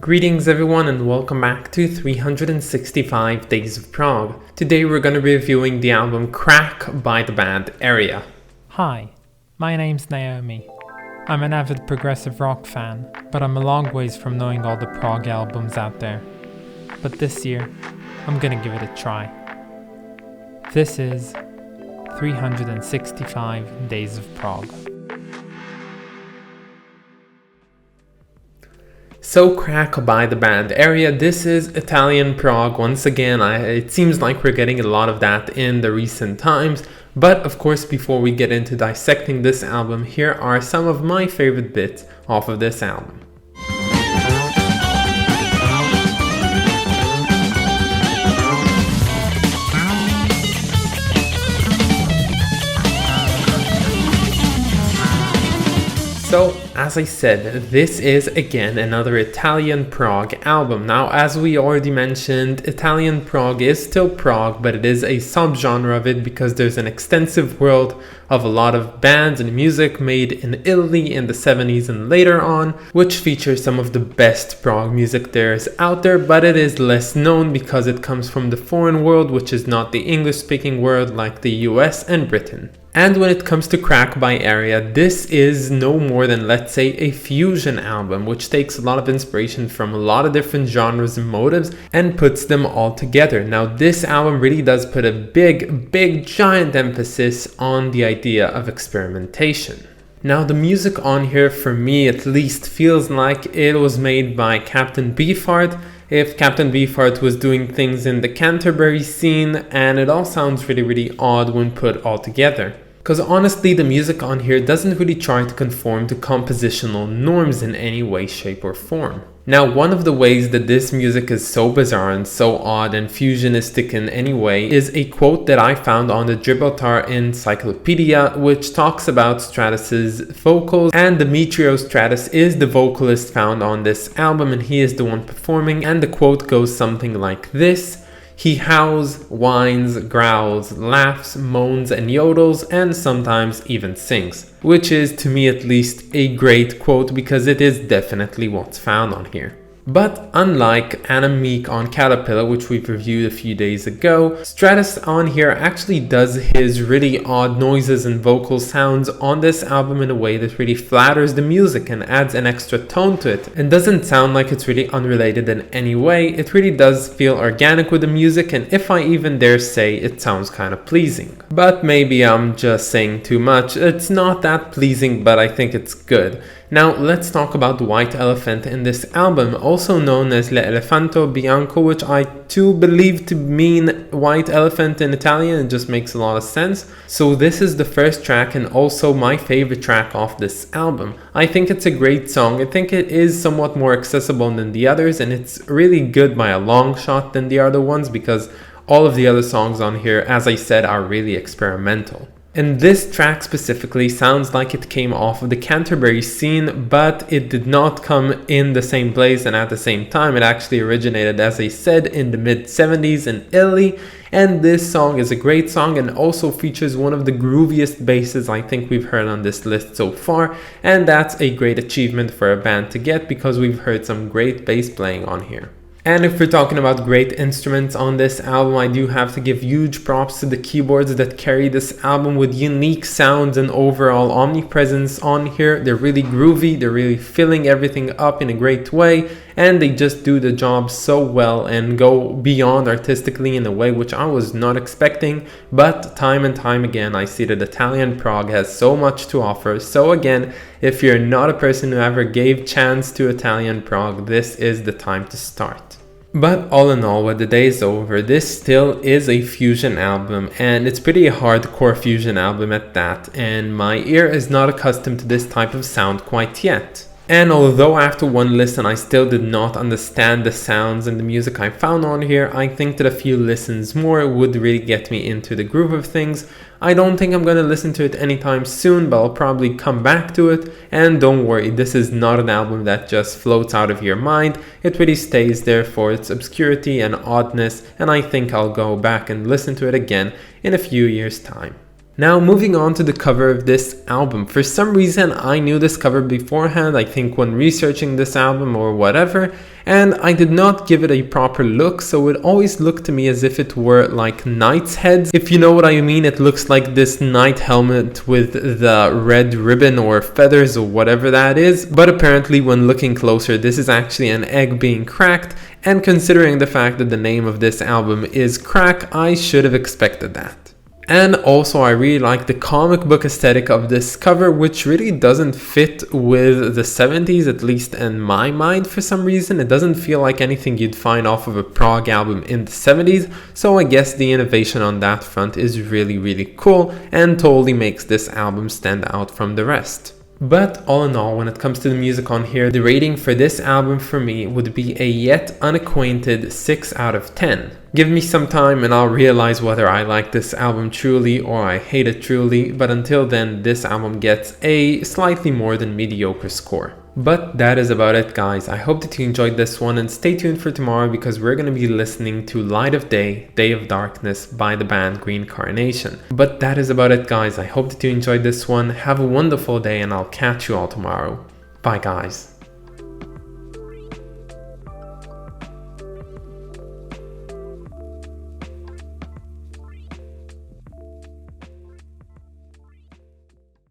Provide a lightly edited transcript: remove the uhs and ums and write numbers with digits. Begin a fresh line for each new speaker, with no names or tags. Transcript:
Greetings everyone and welcome back to 365 Days of Prog. Today we're going to be reviewing the album Crac by the band Area.
Hi, my name's Naomi. I'm an avid progressive rock fan, but I'm a long ways from knowing all the prog albums out there. But this year, I'm gonna give it a try. This is 365 Days of Prog.
So Crac by the band Area, this is Italian prog. Once again, it seems like we're getting a lot of that in the recent times. But of course, before we get into dissecting this album, here are some of my favorite bits off of this album. So, as I said, this is again another Italian prog album. Now, as we already mentioned, Italian prog is still prog, but it is a subgenre of it because there's an extensive world of a lot of bands and music made in Italy in the 70s and later on, which features some of the best prog music there is out there, but it is less known because it comes from the foreign world, which is not the English-speaking world like the US and Britain. And when it comes to Crac by Area, this is no more than, let's say, a fusion album, which takes a lot of inspiration from a lot of different genres and motives and puts them all together. Now, this album really does put a big, giant emphasis on the idea of experimentation. Now, the music on here, for me at least, feels like it was made by Captain Beefheart, if Captain Beefheart was doing things in the Canterbury scene, and it all sounds really odd when put all together. Because honestly, the music on here doesn't really try to conform to compositional norms in any way, shape or form. Now, one of the ways that this music is so bizarre and so odd and fusionistic in any way is a quote that I found on the Gibraltar Encyclopedia, which talks about Stratus's vocals, and Demetrio Stratus is the vocalist found on this album and he is the one performing, and the quote goes something like this: "He howls, whines, growls, laughs, moans and yodels, and sometimes even sings." Which is, to me at least, a great quote because it is definitely what's found on here. But unlike Anna Meek on Caterpillar, which we've reviewed a few days ago, Stratus on here actually does his really odd noises and vocal sounds on this album in a way that really flatters the music and adds an extra tone to it, and doesn't sound like it's really unrelated in any way. It really does feel organic with the music, and if I even dare say, it sounds kind of pleasing. But maybe I'm just saying too much. It's not that pleasing, but I think it's good. Now, let's talk about the white elephant in this album, also known as L'Elefanto Bianco, which I too believe to mean white elephant in Italian. It just makes a lot of sense. So this is the first track and also my favorite track off this album. I think it's a great song. I think it is somewhat more accessible than the others, and it's really good by a long shot than the other ones because all of the other songs on here, as I said, are really experimental. And this track specifically sounds like it came off of the Canterbury scene, but it did not come in the same place and at the same time. It actually originated, as I said, in the mid-70s in Italy. And this song is a great song and also features one of the grooviest basses I think we've heard on this list so far. And that's a great achievement for a band to get because we've heard some great bass playing on here. And if we're talking about great instruments on this album, I do have to give huge props to the keyboards that carry this album with unique sounds and overall omnipresence on here. They're really groovy, they're really filling everything up in a great way, and they just do the job so well and go beyond artistically in a way which I was not expecting. But time and time again, I see that Italian prog has so much to offer. So again, if you're not a person who ever gave chance to Italian prog, this is the time to start. But all in all, with the days over, this still is a fusion album, and it's pretty hardcore fusion album at that, and my ear is not accustomed to this type of sound quite yet. And although after one listen I still did not understand the sounds and the music I found on here, I think that a few listens more would really get me into the groove of things. I don't think I'm gonna listen to it anytime soon, but I'll probably come back to it. And don't worry, this is not an album that just floats out of your mind. It really stays there for its obscurity and oddness, and I think I'll go back and listen to it again in a few years' time. Now moving on to the cover of this album. For some reason I knew this cover beforehand, I think when researching this album or whatever, and I did not give it a proper look, so it always looked to me as if it were like knights' heads. If you know what I mean, it looks like this knight helmet with the red ribbon or feathers or whatever that is, but apparently when looking closer this is actually an egg being cracked, and considering the fact that the name of this album is Crac, I should have expected that. And also I really like the comic book aesthetic of this cover, which really doesn't fit with the 70s, at least in my mind for some reason. It doesn't feel like anything you'd find off of a prog album in the 70s, so I guess the innovation on that front is really cool and totally makes this album stand out from the rest. But all in all, when it comes to the music on here, the rating for this album for me would be a yet unacquainted 6 out of 10. Give me some time and I'll realize whether I like this album truly or I hate it truly, but until then, this album gets a slightly more than mediocre score. But that is about it, guys. I hope that you enjoyed this one, and stay tuned for tomorrow because we're going to be listening to Light of Day, Day of Darkness by the band Green Carnation. But that is about it, guys. I hope that you enjoyed this one. Have a wonderful day and I'll catch you all tomorrow. Bye, guys.